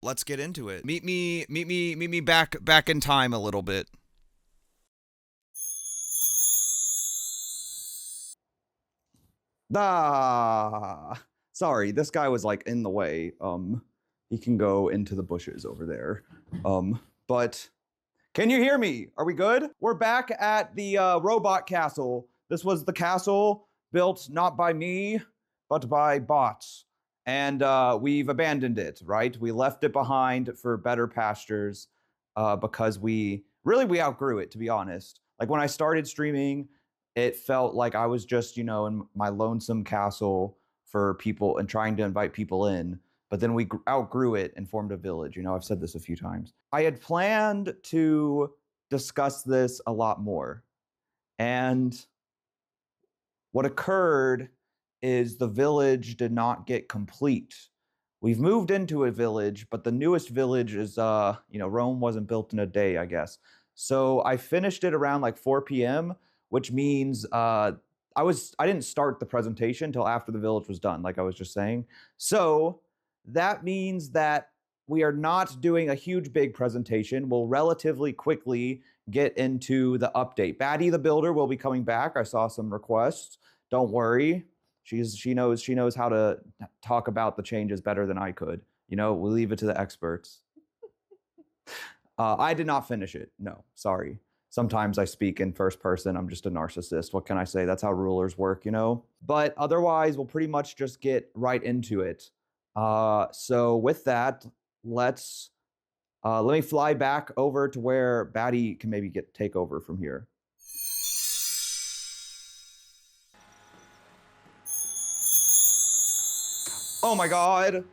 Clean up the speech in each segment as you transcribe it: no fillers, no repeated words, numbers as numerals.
let's get into it. Meet me back in time a little bit. Ah, sorry, this guy was like in the way. He can go into the bushes over there. But can you hear me? Are we good? We're back at the robot castle. This was the castle built not by me, but by bots. And we've abandoned it, right? We left it behind for better pastures because we outgrew it, to be honest. Like when I started streaming, it felt like I was just, in my lonesome castle for people and trying to invite people in. But then we outgrew it and formed a village. I've said this a few times. I had planned to discuss this a lot more. And what occurred is the village did not get complete. We've moved into a village, but the newest village is, Rome wasn't built in a day, I guess. So I finished it around like 4 p.m., which means I didn't start the presentation until after the village was done, like I was just saying. So that means that we are not doing a huge big presentation. We'll relatively quickly get into the update. Batty the Builder will be coming back. I saw some requests. Don't worry. She knows how to talk about the changes better than I could. We'll leave it to the experts. I did not finish it. No, sorry. Sometimes I speak in first person. I'm just a narcissist. What can I say? That's how rulers work, But otherwise, we'll pretty much just get right into it. So with that, let me fly back over to where Batty can maybe take over from here. Oh my God.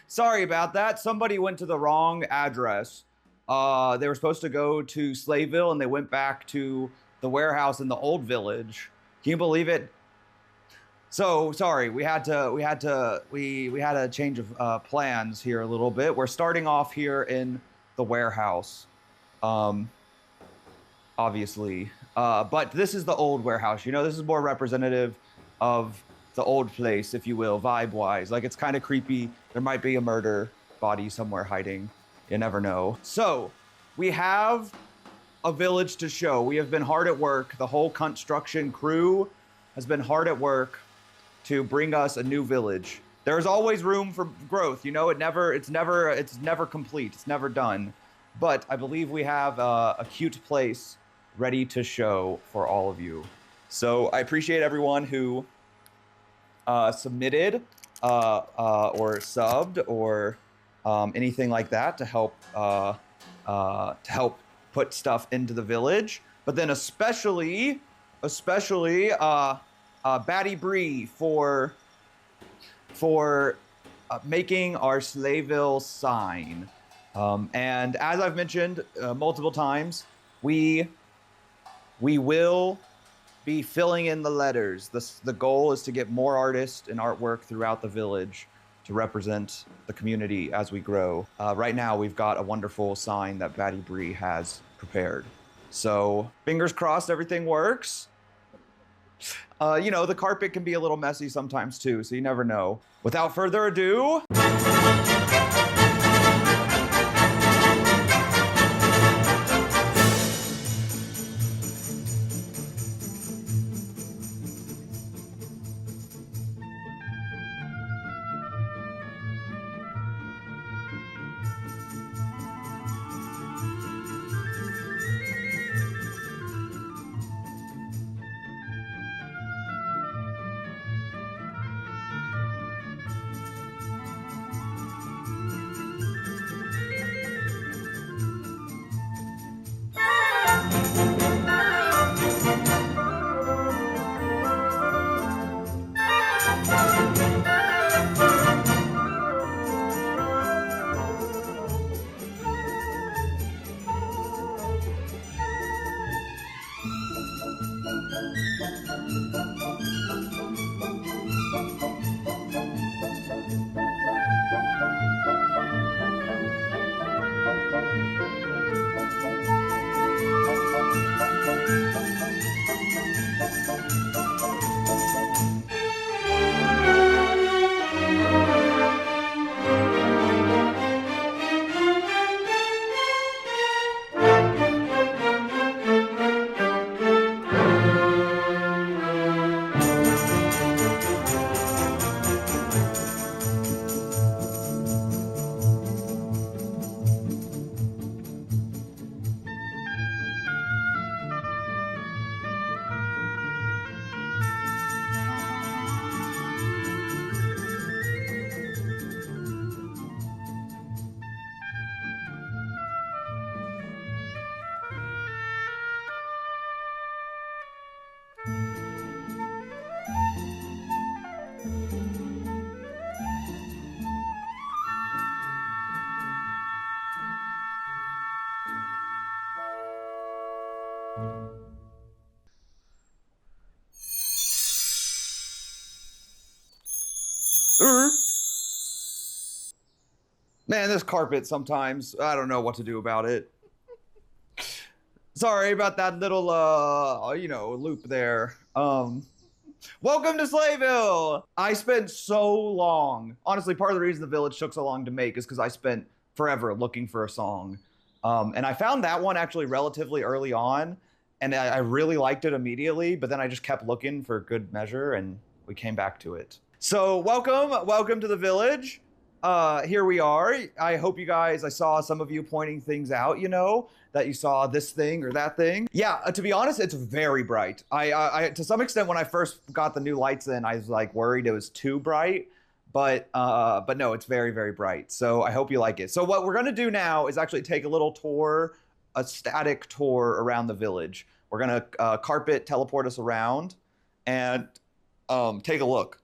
Sorry about that. Somebody went to the wrong address. They were supposed to go to Slayville and they went back to the warehouse in the old village. Can you believe it? So sorry, we had a change of plans here a little bit. We're starting off here in the warehouse, obviously. But this is the old warehouse. This is more representative of the old place, if you will, vibe-wise. Like, it's kind of creepy. There might be a murder body somewhere hiding. You never know. So, we have a village to show. We have been hard at work. The whole construction crew has been hard at work to bring us a new village. There's always room for growth. It's never complete. It's never done. But I believe we have a cute place ready to show for all of you. So, I appreciate everyone who submitted or subbed or anything like that to help put stuff into the village. But then especially Batty Bree for making our Slayville sign. And as I've mentioned multiple times, we will be filling in the letters. The goal is to get more artists and artwork throughout the village to represent the community as we grow. Right now, we've got a wonderful sign that Batty Bree has prepared. So fingers crossed everything works. The carpet can be a little messy sometimes too, so you never know. Without further ado, Man, this carpet sometimes, I don't know what to do about it. Sorry about that little, loop there. Welcome to Slayville! I spent so long. Honestly, part of the reason the village took so long to make is because I spent forever looking for a song. And I found that one actually relatively early on, and I really liked it immediately, but then I just kept looking for good measure, and we came back to it. So welcome to the village. Here we are. I hope you guys, I saw some of you pointing things out, that you saw this thing or that thing. Yeah, to be honest, it's very bright. I to some extent, when I first got the new lights in, I was like worried it was too bright, but no, it's very, very bright. So I hope you like it. So what we're gonna do now is actually take a little tour, a static tour around the village. We're gonna carpet teleport us around and take a look.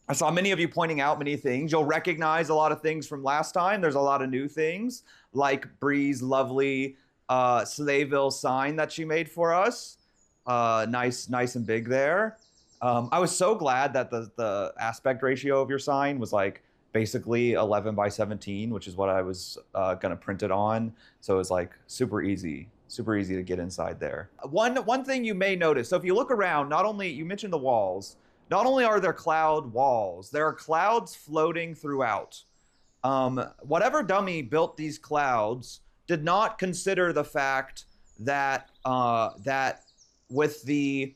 I saw many of you pointing out many things. You'll recognize a lot of things from last time. There's a lot of new things, like Bree's lovely Slayville sign that she made for us. Nice and big there. I was so glad that the aspect ratio of your sign was like basically 11 by 17, which is what I was gonna print it on. So it was like super easy to get inside there. One thing you may notice, so if you look around, not only, you mentioned the walls, not only are there cloud walls, there are clouds floating throughout. Whatever dummy built these clouds did not consider the fact that that with the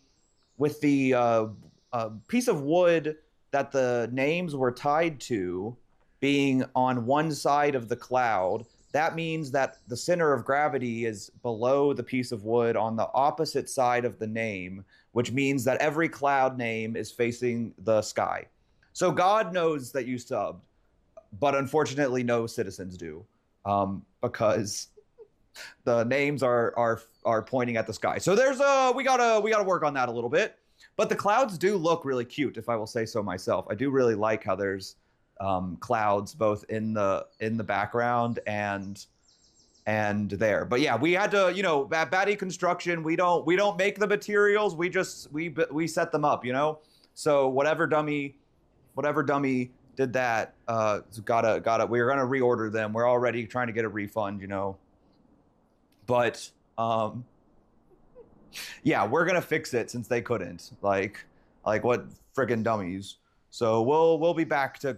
piece of wood that the names were tied to being on one side of the cloud, that means that the center of gravity is below the piece of wood on the opposite side of the name, which means that every cloud name is facing the sky. So God knows that you subbed, but unfortunately no citizens do, because the names are pointing at the sky. So there's we gotta work on that a little bit. But the clouds do look really cute, if I will say so myself. I do really like how there's clouds both in the background and there. But yeah, we had to, at Batty Construction, we don't make the materials, we set them up, So whatever dummy did that, gotta we're gonna reorder them. We're already trying to get a refund, But yeah, we're gonna fix it since they couldn't. Like what friggin' dummies. So we'll be back to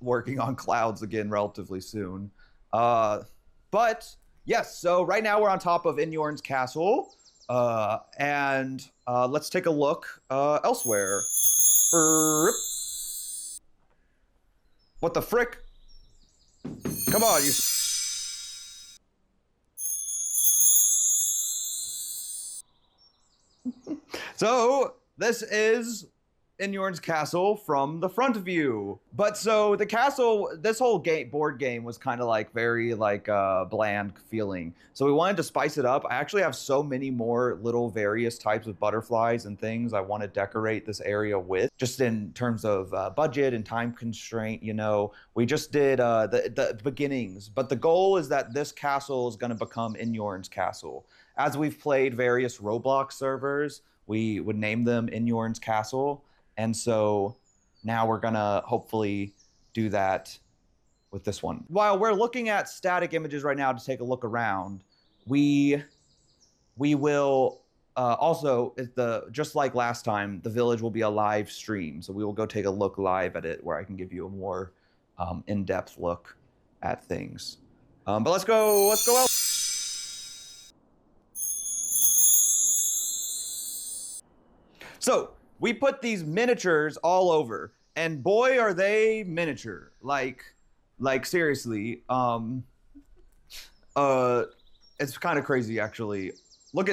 working on clouds again relatively soon. But yes, so right now we're on top of Inyorn's castle, and let's take a look elsewhere. What the frick? Come on, you. So this is Inyorn's castle from the front view. But so the castle, this whole board game was kind of like very bland feeling. So we wanted to spice it up. I actually have so many more little various types of butterflies and things I want to decorate this area with, just in terms of budget and time constraint. We just did the beginnings, but the goal is that this castle is going to become Inyorn's castle. As we've played various Roblox servers, we would name them Inyorn's castle. And so now we're gonna hopefully do that with this one. While we're looking at static images right now to take a look around, we will also, just like last time, the village will be a live stream. So we will go take a look live at it where I can give you a more in-depth look at things. But let's go out. So we put these miniatures all over, and boy, are they miniature. Like seriously, it's kind of crazy actually. Look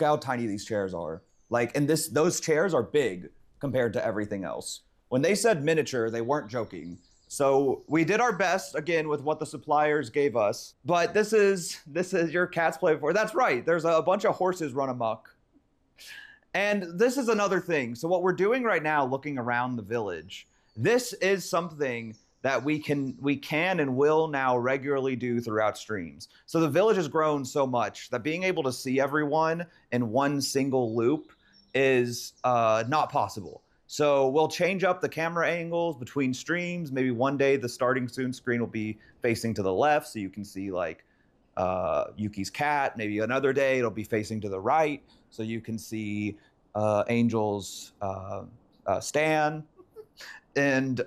how tiny these chairs are. And those chairs are big compared to everything else. When they said miniature, they weren't joking. So we did our best again with what the suppliers gave us. But this is your cat's play before. That's right. There's a bunch of horses run amok. And this is another thing. So what we're doing right now, looking around the village, this is something that we can and will now regularly do throughout streams. So the village has grown so much that being able to see everyone in one single loop is not possible. So we'll change up the camera angles between streams. Maybe one day the starting soon screen will be facing to the left, so you can see like Yuki's cat. Maybe another day it'll be facing to the right, so you can see Angel's Stan. And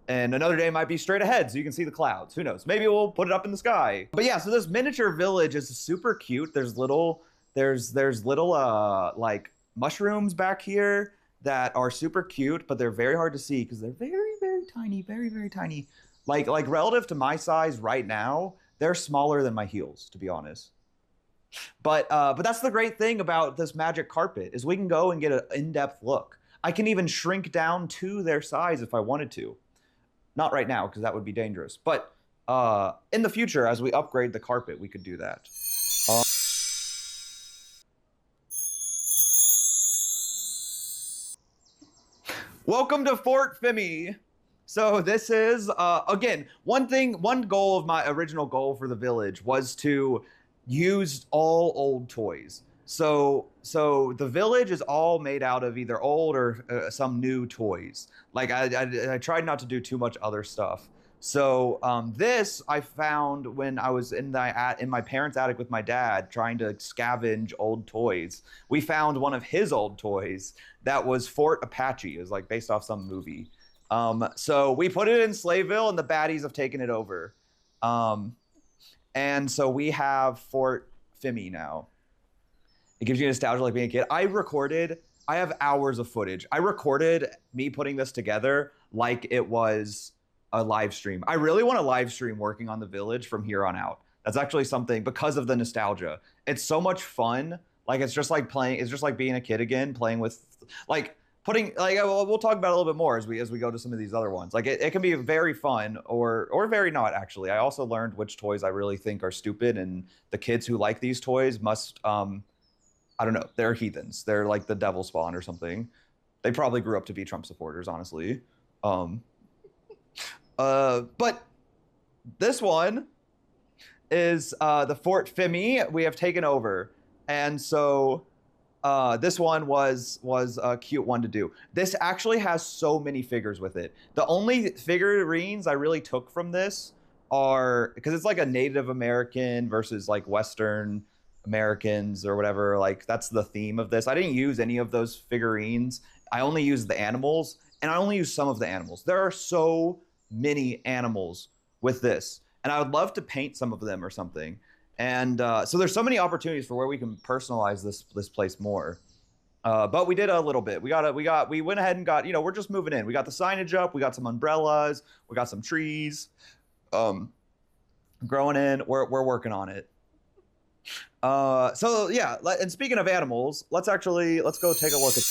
another day might be straight ahead, so you can see the clouds. Who knows? Maybe we'll put it up in the sky. But yeah, so this miniature village is super cute. There's little like mushrooms back here that are super cute, but they're very hard to see because they're very, very tiny, very, very tiny. Like relative to my size right now, they're smaller than my heels, to be honest. But that's the great thing about this magic carpet is we can go and get an in-depth look. I can even shrink down to their size if I wanted to. Not right now, because that would be dangerous. But in the future, as we upgrade the carpet, we could do that. Welcome to Fort Fimi. So this is, again, one goal of my original goal for the village was to use all old toys. So the village is all made out of either old or some new toys. Like I tried not to do too much other stuff. So this I found when I was in my parents' attic with my dad trying to scavenge old toys. We found one of his old toys that was Fort Apache. It was like based off some movie. So we put it in Slayville and the baddies have taken it over. And so we have Fort Fimi now. It gives you nostalgia like being a kid. I have hours of footage. I recorded me putting this together like it was a live stream. I really want to live stream working on the village from here on out. That's actually something because of the nostalgia. It's so much fun. Like it's just like being a kid again, playing with like putting like we'll talk about it a little bit more as we go to some of these other ones. Like it can be very fun or very not actually. I also learned which toys I really think are stupid, and the kids who like these toys must I don't know, they're heathens. They're like the devil spawn or something. They probably grew up to be Trump supporters, honestly. But this one is the Fort Fimi we have taken over. And so this one was a cute one to do. This actually has so many figures with it. The only figurines I really took from this are, because it's like a Native American versus like Western Americans or whatever, like that's the theme of this. I didn't use any of those figurines. I only used the animals, and I only used some of the animals. There are so many animals with this, and I would love to paint some of them or something. And so there's so many opportunities for where we can personalize this place more. But we did a little bit. We went ahead and got, we're just moving in. We got the signage up. We got some umbrellas. We got some trees growing in. We're working on it. So yeah, and speaking of animals, let's go take a look at.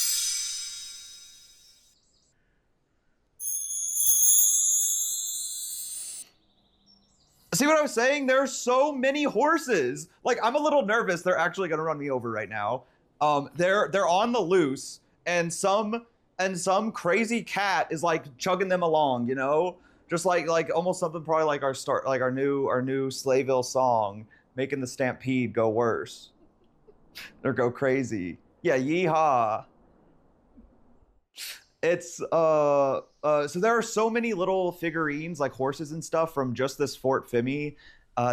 See what I was saying? There are so many horses. Like I'm a little nervous. They're actually gonna run me over right now. They're on the loose, and some crazy cat is like chugging them along. Just like almost something probably like our new Slayville song, making the stampede go worse or go crazy. Yeah, yeehaw. It's so there are so many little figurines like horses and stuff from just this Fort Fimi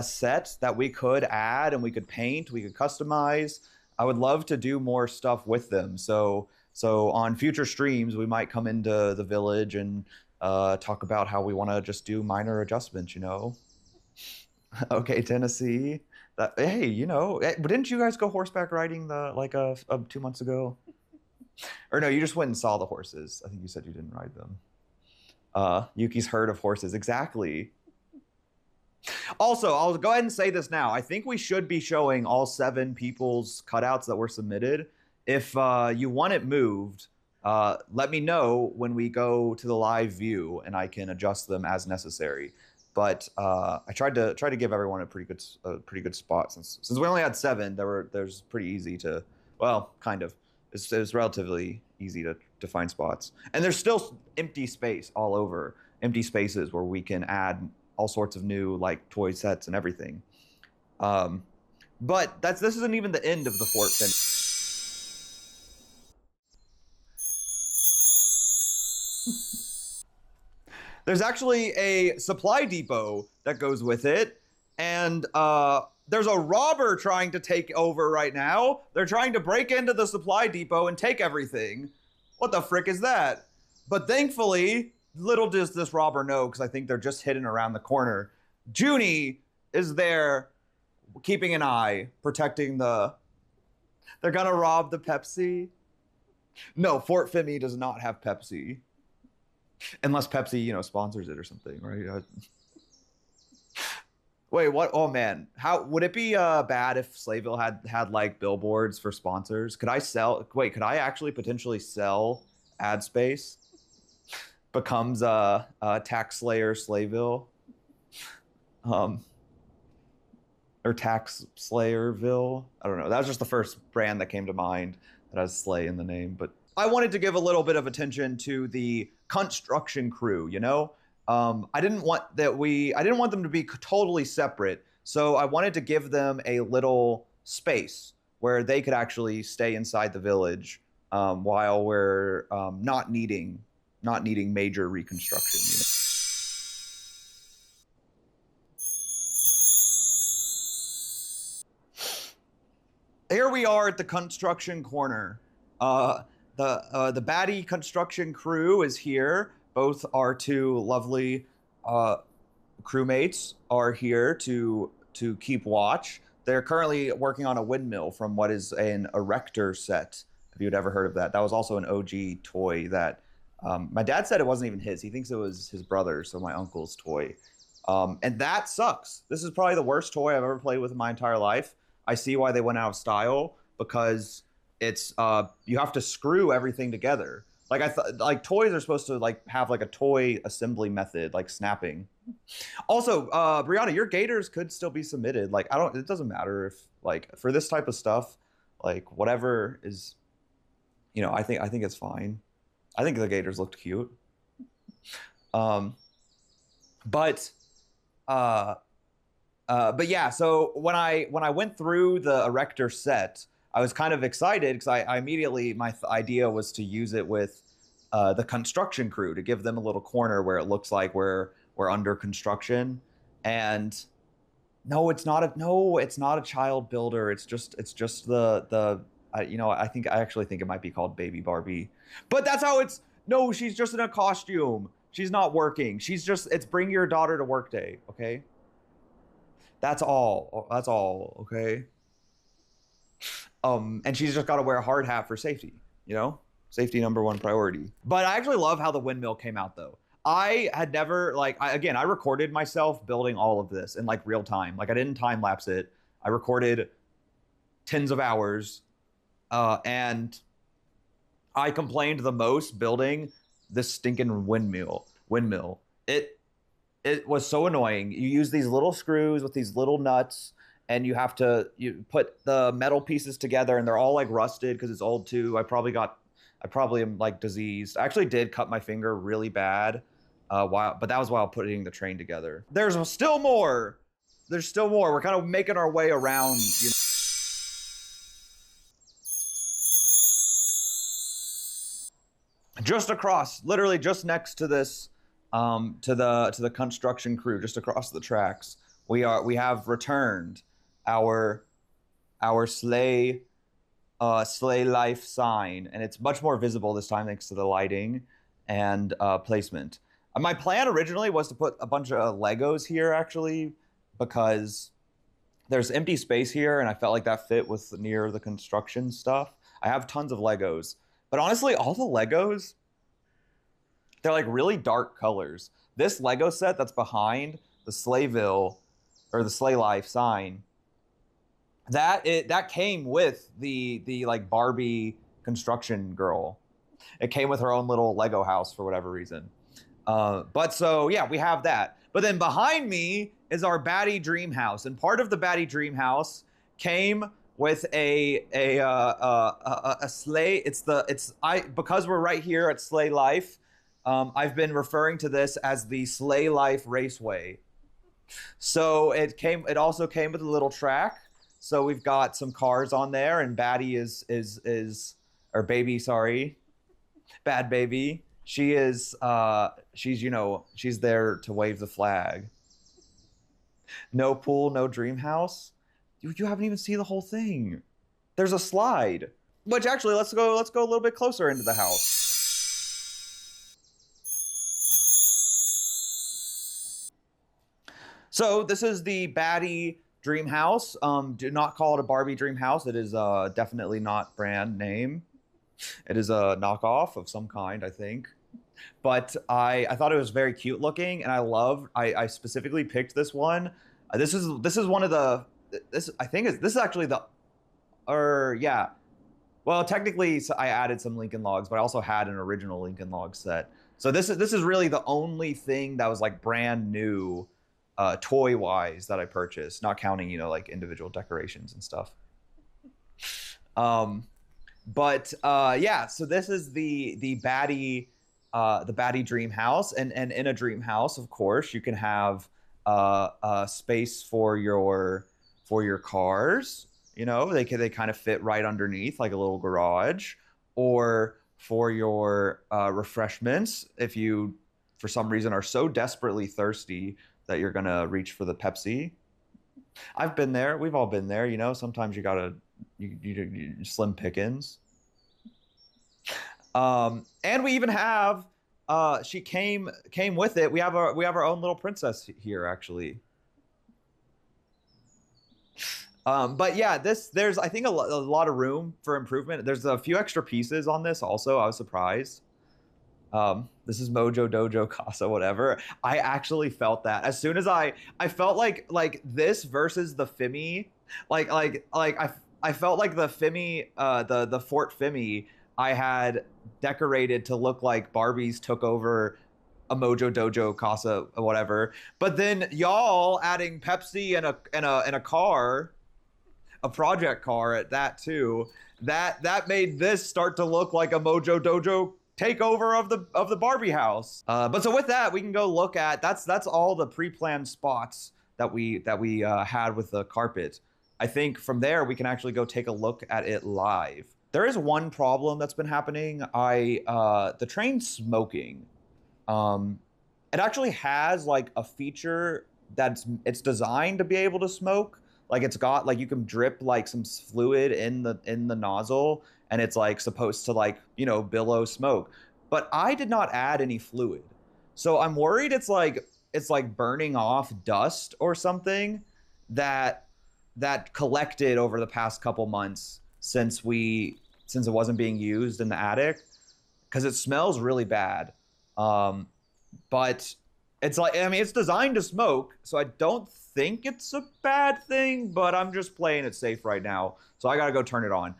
set that we could add, and we could paint, we could customize. I would love to do more stuff with them. So on future streams we might come into the village and talk about how we want to just do minor adjustments. Okay, Tennessee. Hey, didn't you guys go horseback riding 2 months ago? Or no, you just went and saw the horses. I think you said you didn't ride them. Yuki's herd of horses, exactly. Also, I'll go ahead and say this now. I think we should be showing all 7 people's cutouts that were submitted. If you want it moved, let me know when we go to the live view, and I can adjust them as necessary. But I tried to give everyone a pretty good spot since we only had 7. There's pretty easy to, well, kind of. It's relatively easy to find spots, and there's still empty space all over, empty spaces where we can add all sorts of new like toy sets and everything. But this isn't even the end of the Fort Fimi. There's actually a supply depot that goes with it, and there's a robber trying to take over right now. They're trying to break into the supply depot and take everything. What the frick is that? But thankfully, little does this robber know, because I think they're just hidden around the corner, Junie is there keeping an eye, protecting the... They're gonna rob the Pepsi. No, Fort Fimi does not have Pepsi. Unless Pepsi, you know, sponsors it or something, right? Wait, what? Oh man, how would it be bad if Slayville had like billboards for sponsors? Could I sell? Wait, could I actually potentially sell ad space? Becomes Tax Slayer Slayville, or Tax Slayerville. I don't know. That was just the first brand that came to mind that has Slay in the name. But I wanted to give a little bit of attention to the construction crew. You know, I didn't want them to be totally separate. So I wanted to give them a little space where they could actually stay inside the village while we're not needing major reconstruction. You know? Here we are at the construction corner. The baddie construction crew is here. Both our two lovely crewmates are here to keep watch. They're currently working on a windmill from what is an erector set. If you'd ever heard of that, that was also an OG toy that my dad said it wasn't even his. He thinks it was his brother's, so my uncle's toy. And that sucks. This is probably the worst toy I've ever played with in my entire life. I see why they went out of style, because it's you have to screw everything together. Like I thought, like toys are supposed to like have like a toy assembly method, like snapping. Also, Brianna, your gators could still be submitted. Like it doesn't matter if like for this type of stuff, like whatever is, you know, I think it's fine. I think the gators looked cute. But yeah, so when I went through the erector set, I was kind of excited because I immediately, my idea was to use it with the construction crew, to give them a little corner where it looks like we're under construction. And no, it's not a child builder. It's just the you know, I actually think it might be called Baby Barbie, but that's how it's. No, she's just in a costume. She's not working. It's bring your daughter to work day. Okay. That's all. Okay. And she's just got to wear a hard hat for safety, you know, safety #1 priority. But I actually love how the windmill came out though. I had never I recorded myself building all of this in like real time. Like I didn't time lapse it. I recorded tens of hours. And I complained the most building this stinking windmill. It was so annoying. You use these little screws with these little nuts, and you put the metal pieces together, and they're all like rusted because it's old too. I probably am like diseased. I actually did cut my finger really bad, but that was while putting the train together. There's still more. We're kind of making our way around, you know. Just across, literally just next to this, to the construction crew, just across the tracks, we have returned our Slay Life sign, and it's much more visible this time thanks to the lighting and placement. My plan originally was to put a bunch of Legos here actually, because there's empty space here, and I felt like that fit with near the construction stuff. I have tons of Legos. But honestly, all the Legos, they're like really dark colors. This Lego set that's behind the Slayville or the Slay Life sign, that came with the like Barbie construction girl. It came with her own little Lego house for whatever reason. But so yeah, we have that. But then behind me is our baddie dream house, and part of the baddie dream house came with a sleigh. Because we're right here at Slay Life, I've been referring to this as the Slay Life Raceway. So it also came with a little track. So we've got some cars on there, and Baddie is or Baby, sorry, Bad Baby She is she's she's there to wave the flag. No pool, no dream house. You haven't even seen the whole thing. There's a slide. Which actually, let's go a little bit closer into the house. So this is the Batty Dream House. Do not call it a Barbie Dream House. It is definitely not brand name. It is a knockoff of some kind, I think. But I thought it was very cute looking, and I specifically picked this one. This is one of the this I think is this is actually the or yeah. Well, technically, so I added some Lincoln Logs, but I also had an original Lincoln Log set. So this is really the only thing that was like brand new, toy wise that I purchased, not counting like individual decorations and stuff. Um, but yeah, so this is the Batty Dream House, and in a dream house, of course, you can have space for your cars. They kind of fit right underneath like a little garage, or for your refreshments if you for some reason are so desperately thirsty that you're gonna reach for the Pepsi. I've been there. We've all been there. Sometimes you gotta you slim pickings. And we even have she came with it. We have our own little princess here actually. But yeah, there's I think a lot of room for improvement. There's a few extra pieces on this also. I was surprised. This is Mojo Dojo Casa, whatever. I actually felt that as soon as I felt like this versus the Fimi, I felt like the Fimi, the Fort Fimi I had decorated to look like Barbies took over a Mojo Dojo Casa or whatever. But then y'all adding Pepsi and a car, a project car at that too. That made this start to look like a Mojo Dojo takeover of the Barbie house. But so with that, we can go look at that's all the pre-planned spots that we had with the carpet. I think from there we can actually go take a look at it live. There is one problem that's been happening. The train's smoking. It actually has like a feature it's designed to be able to smoke. Like it's got like you can drip like some fluid in the nozzle, and it's like supposed to like billow smoke. But I did not add any fluid, so I'm worried it's like burning off dust or something that collected over the past couple months since it wasn't being used in the attic, because it smells really bad. But it's like, I mean, it's designed to smoke, so I don't think it's a bad thing, but I'm just playing it safe right now. So I gotta go turn it on.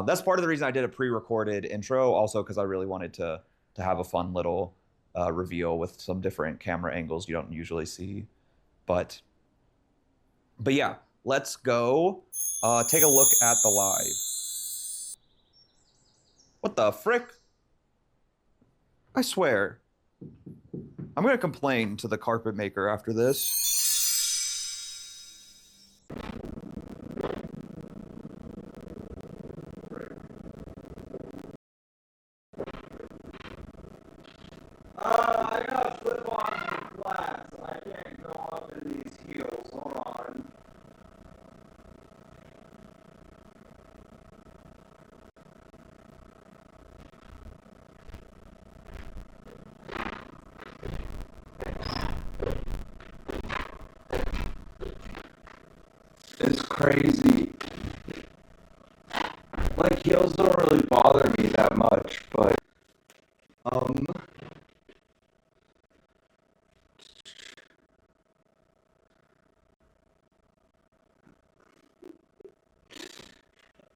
That's part of the reason I did a pre-recorded intro, also because I really wanted to have a fun little reveal with some different camera angles you don't usually see. But yeah, let's go take a look at the live. What the frick? I swear. I'm gonna complain to the carpet maker after this. I gotta slip on some flats. I can't go up in these heels. Hold on. It's crazy. Like, heels don't really bother me that much, but um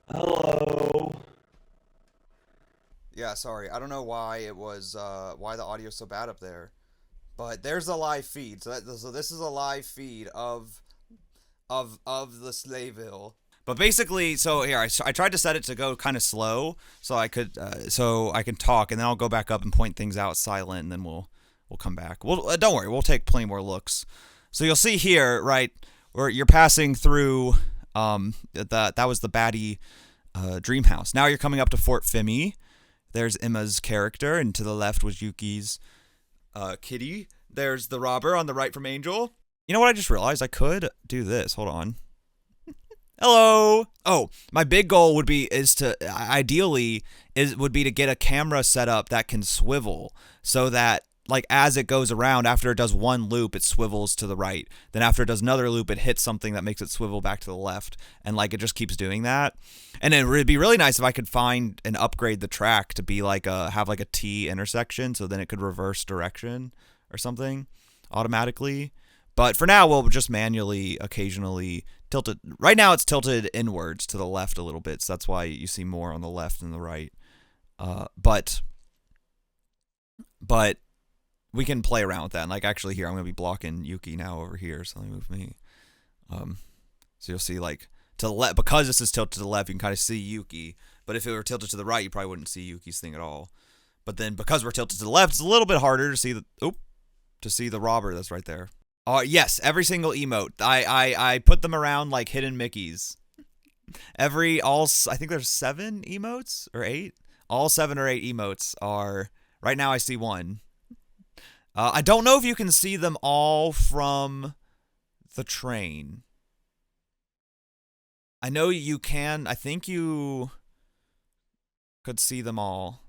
hello. Yeah, sorry. I don't know why it was why the audio's so bad up there. But there's a live feed. So this is a live feed of the Slayville. But basically, so here I tried to set it to go kind of slow so I can talk, and then I'll go back up and point things out silent, and then we'll come back. Don't worry, we'll take plenty more looks. So you'll see here, right, where you're passing through that was the Batty dream house. Now you're coming up to Fort Fimi. There's Emma's character, and to the left was Yuki's kitty. There's the robber on the right from Angel. You know what I just realized? I could do this. Hold on. Hello. Oh, my big goal would be to get a camera set up that can swivel so that like as it goes around, after it does one loop, it swivels to the right. Then after it does another loop, it hits something that makes it swivel back to the left, and like it just keeps doing that. And it would be really nice if I could find and upgrade the track to be like have like a T intersection, so then it could reverse direction or something automatically. But for now, we'll just manually occasionally tilt it. Right now, it's tilted inwards to the left a little bit, so that's why you see more on the left than the right. But we can play around with that. And like actually here, I'm going to be blocking Yuki now over here, so let me move me. So you'll see like to the left, because this is tilted to the left, you can kind of see Yuki. But if it were tilted to the right, you probably wouldn't see Yuki's thing at all. But then because we're tilted to the left, it's a little bit harder to see the robber that's right there. Yes, every single emote. I put them around like hidden Mickeys. I think there's 7 emotes or 8. All 7 or 8 emotes are, right now I see one. I don't know if you can see them all from the train. I know you can. I think you could see them all.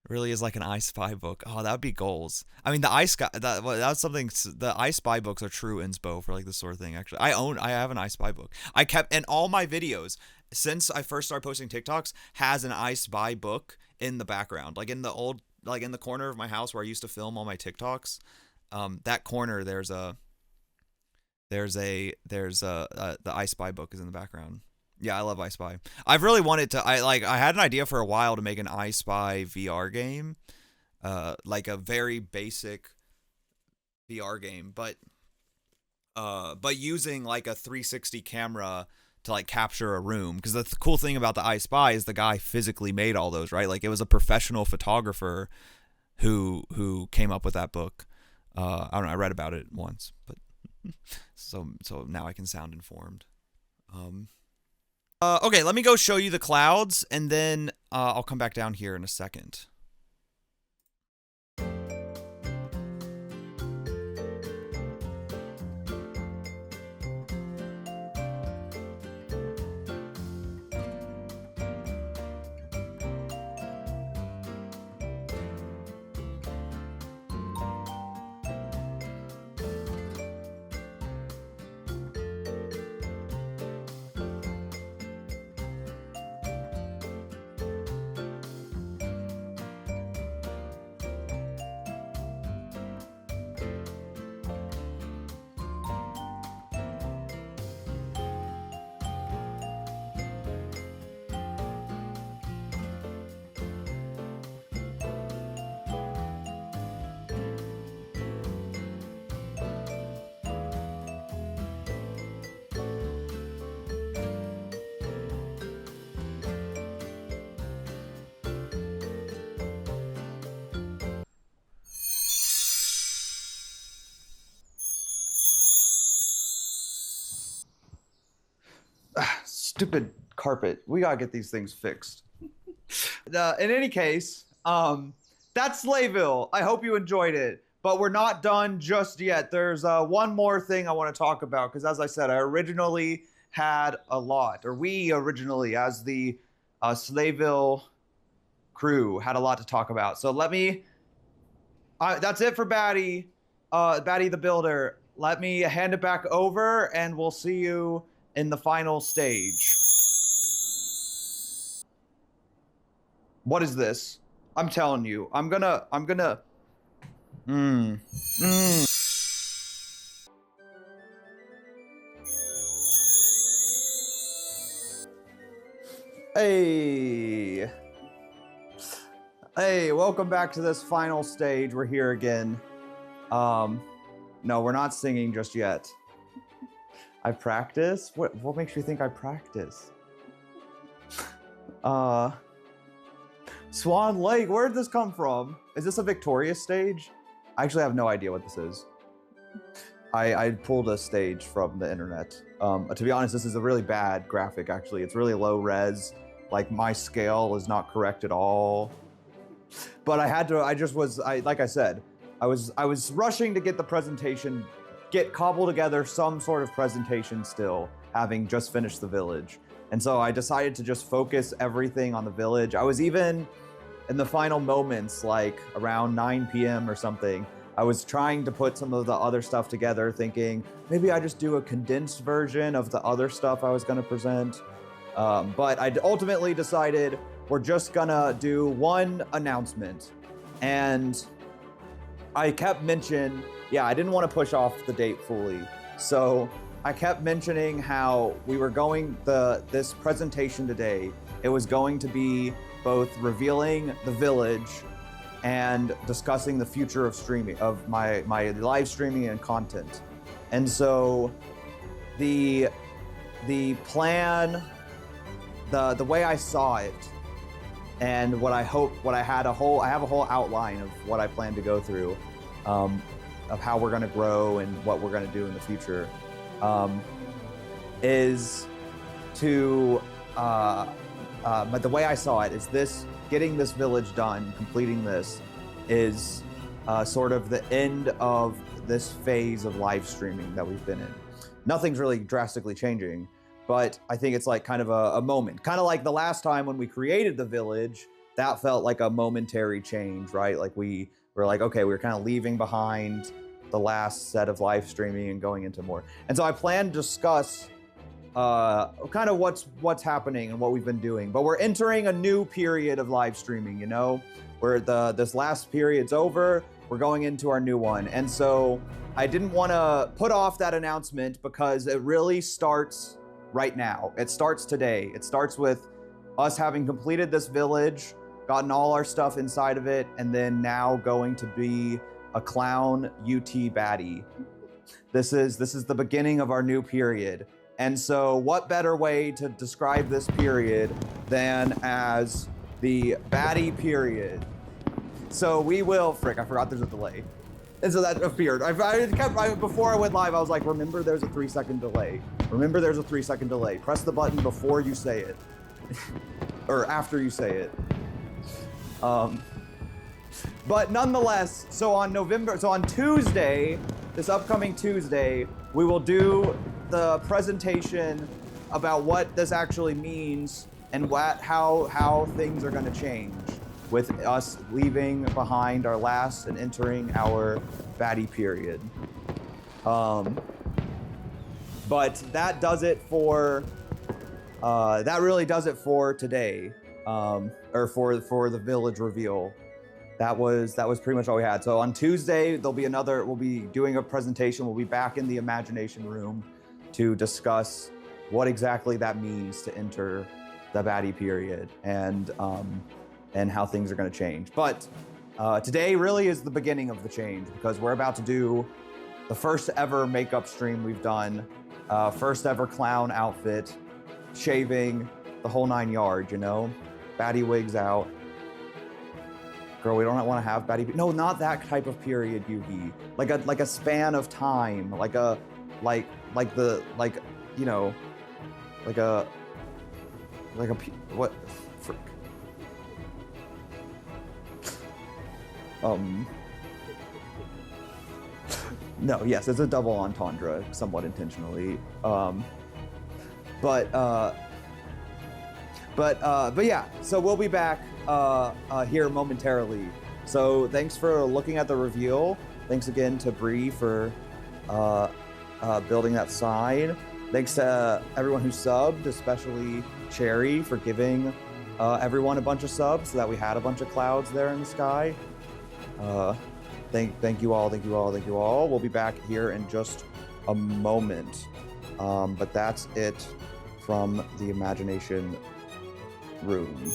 It really is like an I Spy book. Oh, that would be goals. I mean, that's something. The I Spy books are true inspo for like this sort of thing. Actually, I have an I Spy book. I kept in all my videos since I first started posting TikToks has an I Spy book in the background, like in the corner of my house where I used to film all my TikToks. That corner there's the I Spy book is in the background. Yeah, I love I Spy. I've really wanted to. I had an idea for a while to make an I Spy VR game, like a very basic VR game, but using like a 360 camera to like capture a room. Because the cool thing about the I Spy is the guy physically made all those, right? Like it was a professional photographer who came up with that book. I don't know. I read about it once, but so now I can sound informed. Okay, let me go show you the clouds, and then I'll come back down here in a second. Stupid carpet. We gotta get these things fixed. In any case, that's Slayville. I hope you enjoyed it, but we're not done just yet. There's one more thing I want to talk about, because as I said, I originally had a lot, or we originally, as the Slayville crew, had a lot to talk about. So let me, that's it for Batty, Batty the Builder. Let me hand it back over, and we'll see you in the final stage. What is this? I'm telling you, I'm gonna. Hey. Hey, welcome back to this final stage. We're here again. No, we're not singing just yet. I practice? What makes you think I practice? Swan Lake, where did this come from? Is this a Victoria stage? I actually have no idea what this is. I pulled a stage from the internet. To be honest, this is a really bad graphic, actually. It's really low res. like my scale is not correct at all. But like I said, I was rushing to get the presentation, cobble together some sort of presentation still, having just finished the village. And so I decided to just focus everything on the village. I was even in the final moments, like around 9 p.m. or something, I was trying to put some of the other stuff together, thinking maybe I just do a condensed version of the other stuff I was going to present. But I ultimately decided we're just gonna do one announcement. And I kept mentioning, I didn't want to push off the date fully. So I kept mentioning how we were going, this presentation today, it was going to be both revealing the village and discussing the future of streaming, of my live streaming and content. And so the plan, the way I saw it, and what I have a whole outline of what I plan to go through, of how we're gonna grow and what we're gonna do in the future, is to, but the way I saw it is this, getting this village done, completing this, is sort of the end of this phase of live streaming that we've been in. Nothing's really drastically changing, but I think it's like kind of a moment. Kind of like the last time when we created the village, that felt like a momentary change, right? Like we were like, okay, we were kind of leaving behind the last set of live streaming and going into more. And so I plan to discuss kind of what's happening and what we've been doing. But we're entering a new period of live streaming, you know? Where this last period's over, we're going into our new one. And so I didn't want to put off that announcement because it really starts right now. It starts today. It starts with us having completed this village, gotten all our stuff inside of it, and then now going to be a clown UT baddie. This is the beginning of our new period. And so what better way to describe this period than as the baddie period? So we will, I forgot there's a delay. And so that appeared. Before I went live, I was like, remember there's a 3-second delay. Remember there's a 3-second delay. Press the button before you say it. Or after you say it. But nonetheless, so on Tuesday, this upcoming Tuesday, we will do the presentation about what this actually means and how things are going to change with us leaving behind our last and entering our baddie period. But that does it for that really does it for today, or for the village reveal. That was pretty much all we had. So on Tuesday we'll be doing a presentation. We'll be back in the imagination room to discuss what exactly that means to enter the baddie period and how things are going to change. But today really is the beginning of the change, because we're about to do the first ever makeup stream we've done, first ever clown outfit, shaving, the whole 9 yards, you know? Baddie wigs out. Girl, we don't want to have baddie. No, not that type of period, Yugi. Like a span of time, like a what? Frick. No, yes, it's a double entendre, somewhat intentionally. But yeah, so we'll be back here momentarily. So thanks for looking at the reveal. Thanks again to Bree for building that sign. Thanks to everyone who subbed, especially Cherry for giving everyone a bunch of subs so that we had a bunch of clouds there in the sky. Thank you all. We'll be back here in just a moment. But that's it from the imagination room.